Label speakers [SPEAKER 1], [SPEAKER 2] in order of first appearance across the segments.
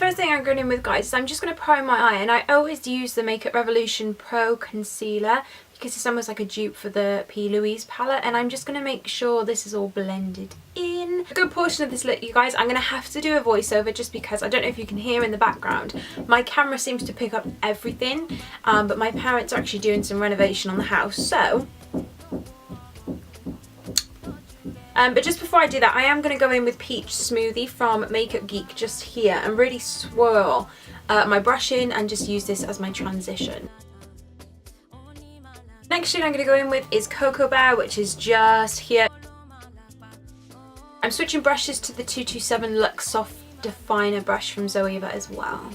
[SPEAKER 1] first thing I'm going in with, guys, is I'm just going to prime my eye, and I always use the Makeup Revolution Pro Concealer because it's almost like a dupe for the P. Louise palette, and I'm just going to make sure this is all blended in. A good portion of this look, you guys, I'm going to have to do a voiceover just because I don't know if you can hear in the background. My camera seems to pick up everything, but my parents are actually doing some renovation on the house, so... but just before I do that, I am going to go in with Peach Smoothie from Makeup Geek just here and really swirl my brush in and just use this as my transition. Next shade I'm going to go in with is Cocoa Bear, which is just here. I'm switching brushes to the 227 Luxe Soft Definer brush from Zoeva as well.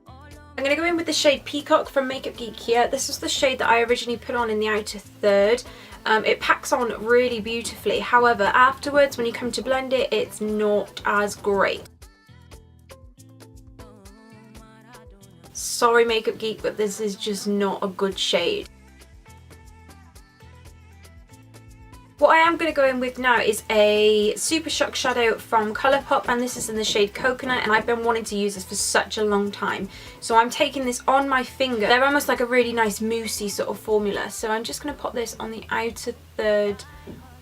[SPEAKER 1] I'm going to go in with the shade Peacock from Makeup Geek here. This is the shade that I originally put on in the outer third. It packs on really beautifully, however afterwards when you come to blend it, it's not as great. Sorry Makeup Geek, but this is just not a good shade. What I am going to go in with now is a Super Shock shadow from Colourpop, and this is in the shade Coconut, and I've been wanting to use this for such a long time. So I'm taking this on my finger. They're almost like a really nice moussey sort of formula. So I'm just going to pop this on the outer third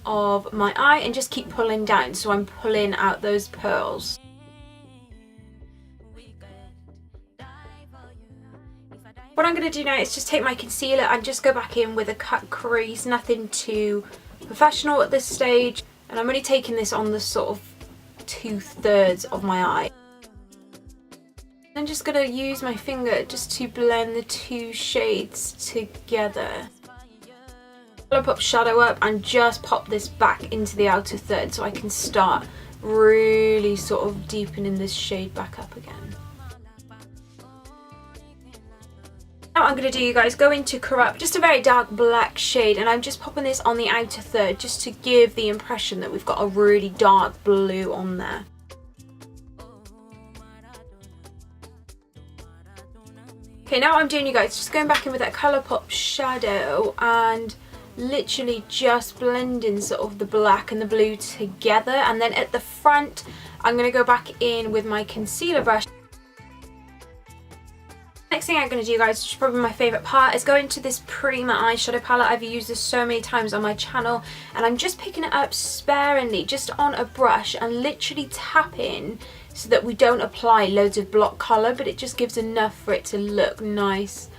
[SPEAKER 1] of my eye and just keep pulling down. So I'm pulling out those pearls. What I'm going to do now is just take my concealer and just go back in with a cut crease, nothing too professional at this stage, and I'm only taking this on the sort of 2/3 of my eye. I'm just going to use my finger just to blend the two shades together. Colourpop shadow up and just pop this back into the outer third so I can start really sort of deepening this shade back up again. Now I'm going to do, you guys, go into Corrupt, just a very dark black shade, and I'm just popping this on the outer third just to give the impression that we've got a really dark blue on there. Okay, now what I'm doing, you guys, just going back in with that Colourpop shadow and literally just blending sort of the black and the blue together, and then at the front I'm going to go back in with my concealer brush. Next thing I'm going to do, guys, which is probably my favourite part, is go into this Prima eyeshadow palette. I've used this so many times on my channel, and I'm just picking it up sparingly just on a brush and literally tapping so that we don't apply loads of block colour, but it just gives enough for it to look nice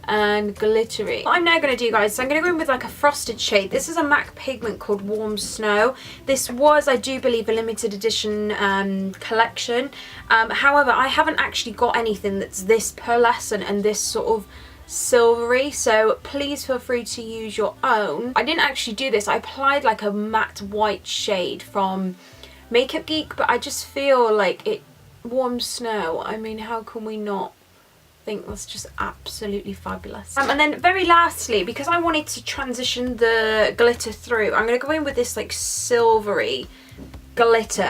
[SPEAKER 1] and glittery. What I'm now going to do, guys, so I'm going to go in with like a frosted shade. This is a MAC pigment called Warm Snow. This was, I do believe, a limited edition collection. However, I haven't actually got anything that's this pearlescent and this sort of silvery, so please feel free to use your own. I didn't actually do this. I applied like a matte white shade from Makeup Geek, but I just feel like it, Warm Snow, I mean, how can we not think that's just absolutely fabulous. And then very lastly, because I wanted to transition the glitter through, I'm going to go in with this like silvery glitter.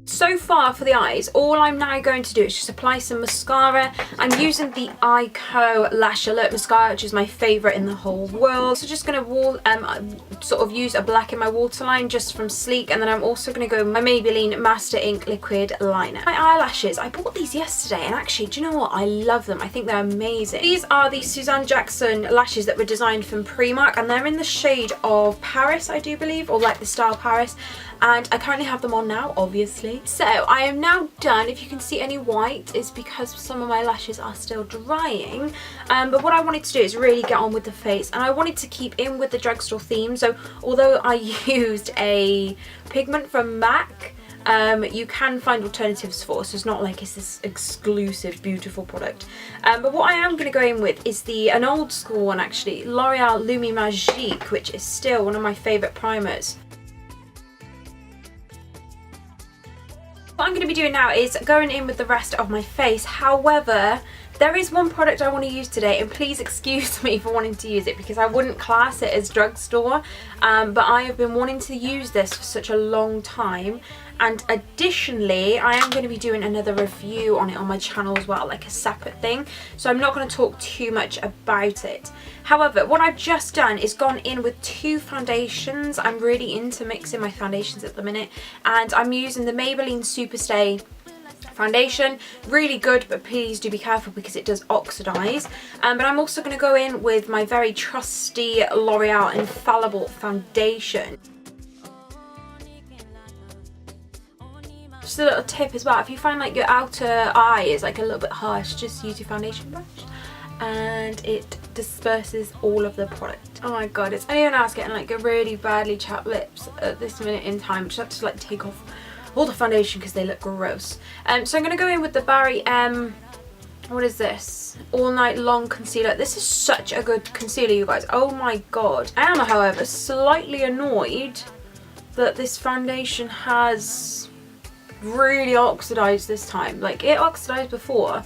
[SPEAKER 1] So far for the eyes, all I'm now going to do is just apply some mascara. I'm using the Ico Lash Alert mascara, which is my favourite in the whole world. So just going to sort of use a black in my waterline just from Sleek, and then I'm also going to go with my Maybelline Master Ink Liquid Liner. My eyelashes, I bought these yesterday, and actually, do you know what? I love them. I think they're amazing. These are the Suzanne Jackson lashes that were designed from Primark, and they're in the shade of Paris, I do believe, or like the style Paris. And I currently have them on now, obviously. So I am now done. If you can see any white, it's because some of my lashes are still drying. But what I wanted to do is really get on with the face, and I wanted to keep in with the drugstore theme. So although I used a pigment from MAC, you can find alternatives for, so it's not like it's this exclusive beautiful product. But what I am going to go in with is an old school one, actually, L'Oreal Lumi Magique, which is still one of my favourite primers. What I'm going to be doing now is going in with the rest of my face. However, There is one product I want to use today, and please excuse me for wanting to use it because I wouldn't class it as drugstore, but I have been wanting to use this for such a long time. And additionally, I am going to be doing another review on it on my channel as well, like a separate thing. So I'm not going to talk too much about it. However, what I've just done is gone in with 2 foundations. I'm really into mixing my foundations at the minute. And I'm using the Maybelline Superstay foundation. Really good, but please do be careful because it does oxidize. But I'm also going to go in with my very trusty L'Oreal Infallible foundation. Just a little tip as well, if you find like your outer eye is like a little bit harsh, just use your foundation brush and it disperses all of the product. Oh my god, it's anyone else getting like a really badly chapped lips at this minute in time. Just have to like take off all the foundation because they look gross. So I'm going to go in with the Barry what is this? All Night Long Concealer. This is such a good concealer, you guys. Oh my god. I am, however, slightly annoyed that this foundation has really oxidized this time. Like, it oxidized before,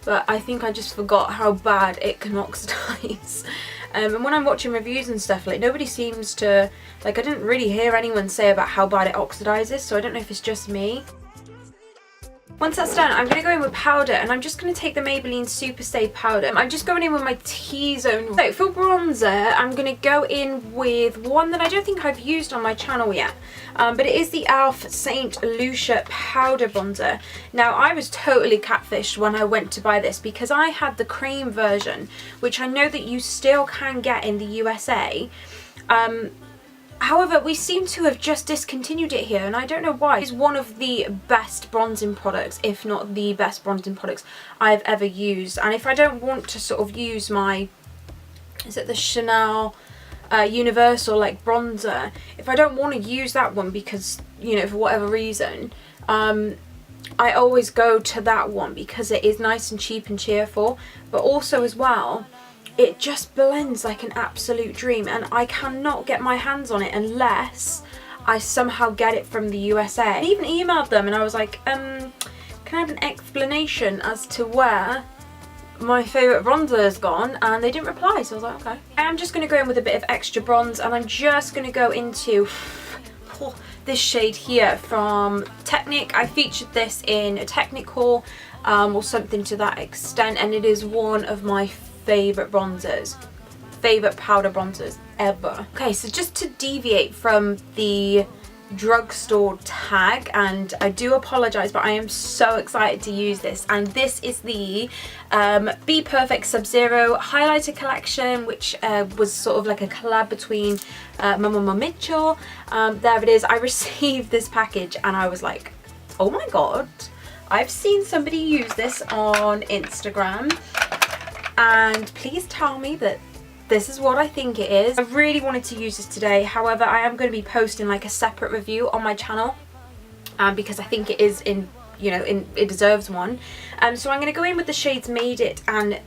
[SPEAKER 1] but I think I just forgot how bad it can oxidize. And when I'm watching reviews and stuff, like, nobody seems to, like, I didn't really hear anyone say about how bad it oxidizes, so I don't know if it's just me. Once that's done, I'm going to go in with powder, and I'm just going to take the Maybelline Superstay powder. I'm just going in with my T-zone. So for bronzer, I'm going to go in with one that I don't think I've used on my channel yet, but it is the e.l.f. St. Lucia powder bronzer. Now, I was totally catfished when I went to buy this because I had the cream version, which I know that you still can get in the USA. However, we seem to have just discontinued it here, and I don't know why. It's one of the best bronzing products, if not the best bronzing products I've ever used. And if I don't want to sort of use my, is it the Chanel Universal like bronzer, if I don't want to use that one because, you know, for whatever reason, I always go to that one because it is nice and cheap and cheerful, but also as well, it just blends like an absolute dream, and I cannot get my hands on it unless I somehow get it from the USA. I even emailed them and I was like, can I have an explanation as to where my favourite bronzer has gone? And they didn't reply, so I was like, okay. I'm just going to go in with a bit of extra bronze, and I'm just going to go into this shade here from Technic. I featured this in a Technic haul or something to that extent, and it is one of my favourite bronzers, favourite powder bronzers ever. Okay, so just to deviate from the drugstore tag, and I do apologise, but I am so excited to use this, and this is the Be Perfect Sub-Zero highlighter collection, which was sort of like a collab between Mama Mitchell. There it is. I received this package and I was like, oh my god, I've seen somebody use this on Instagram, and please tell me that this is what I think it is. I really wanted to use this today, however I am going to be posting like a separate review on my channel because I think it is in, you know, it deserves one. So I'm going to go in with the shades Made It and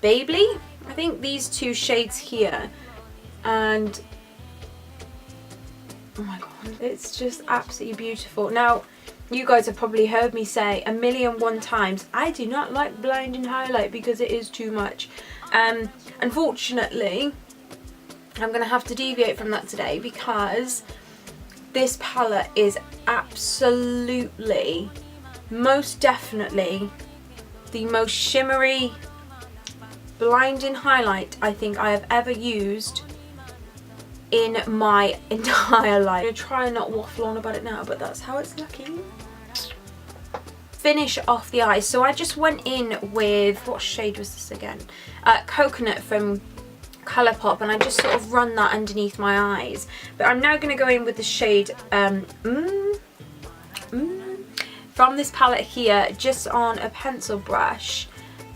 [SPEAKER 1] Babley. I think these 2 shades here, and oh my god, it's just absolutely beautiful. Now, you guys have probably heard me say 1,000,001 times, I do not like blinding highlight because it is too much. Unfortunately, I'm going to have to deviate from that today because this palette is absolutely, most definitely, the most shimmery, blinding highlight I think I have ever used in my entire life. I'm going to try and not waffle on about it now, but that's how it's looking. Finish off the eyes. So I just went in with, what shade was this again? Coconut from Colourpop, and I just sort of run that underneath my eyes. But I'm now going to go in with the shade from this palette here, just on a pencil brush,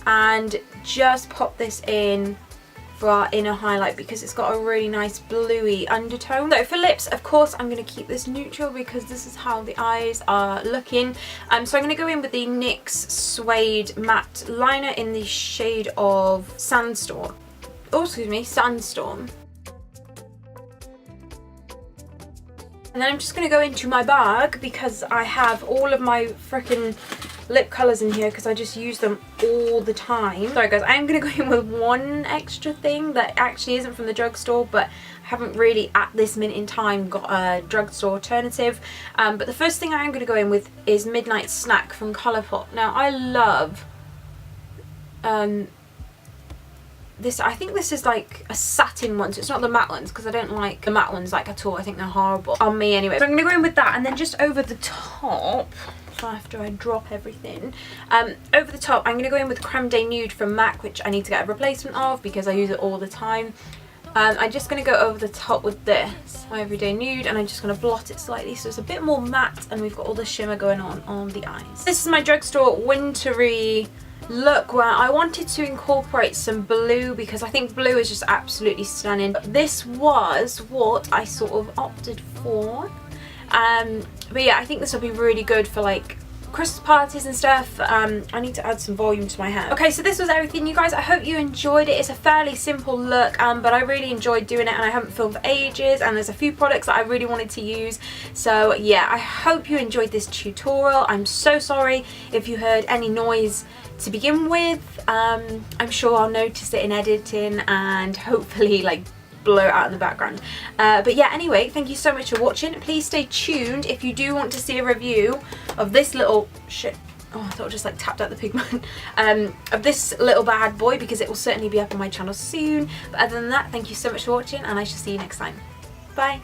[SPEAKER 1] and just pop this in for our inner highlight because it's got a really nice bluey undertone. So for lips, of course, I'm going to keep this neutral because this is how the eyes are looking. So I'm going to go in with the NYX Suede Matte Liner in the shade of Sandstorm. Oh, excuse me, Sandstorm. And then I'm just going to go into my bag because I have all of my freaking lip colours in here because I just use them all the time. Sorry guys, I'm going to go in with one extra thing that actually isn't from the drugstore, but I haven't really at this minute in time got a drugstore alternative. But the first thing I'm going to go in with is Midnight Snack from Colourpop. Now I love this. I think this is like a satin one, so it's not the matte ones, because I don't like the matte ones like at all. I think they're horrible on me anyway. So I'm going to go in with that, and then just over the top, after I drop everything, over the top I'm going to go in with Creme de Nude from MAC, which I need to get a replacement of because I use it all the time. I'm just going to go over the top with this, my Everyday Nude, and I'm just going to blot it slightly so it's a bit more matte and we've got all the shimmer going on the eyes. This is my drugstore wintry look where I wanted to incorporate some blue because I think blue is just absolutely stunning. This was what I sort of opted for. But yeah, I think this will be really good for like Christmas parties and stuff. I need to add some volume to my hair. Okay, so this was everything, you guys. I hope you enjoyed it. It's a fairly simple look, but I really enjoyed doing it, and I haven't filmed for ages, and there's a few products that I really wanted to use. So yeah, I hope you enjoyed this tutorial. I'm so sorry if you heard any noise to begin with. I'm sure I'll notice it in editing and hopefully like blow out in the background. But yeah, anyway, thank you so much for watching. Please stay tuned if you do want to see a review of this little shit. Oh, I thought I just like tapped out the pigment. Of this little bad boy, because it will certainly be up on my channel soon. But other than that, thank you so much for watching, and I shall see you next time. Bye.